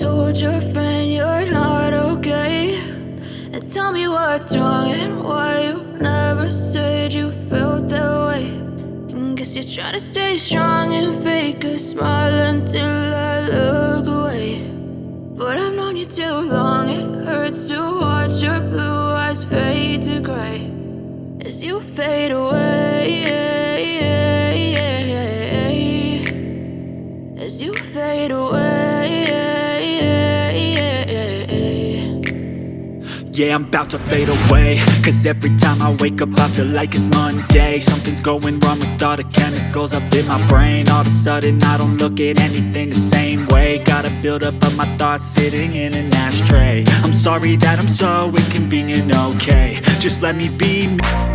told your friend you're not okay? And tell me what's wrong and why you never said you felt that way. And guess you're trying to stay strong and fake a smile until I look away. But I've known you too long, it hurts to watch your blue eyes fade to gray as you fade away, as you fade away. Yeah, I'm about to fade away, cause every time I wake up I feel like it's Monday. Something's going wrong with all the chemicals up in my brain. All of a sudden I don't look at anything the same way. Gotta build up of my thoughts sitting in an ashtray. I'm sorry that I'm so inconvenient, okay? Just let me be me.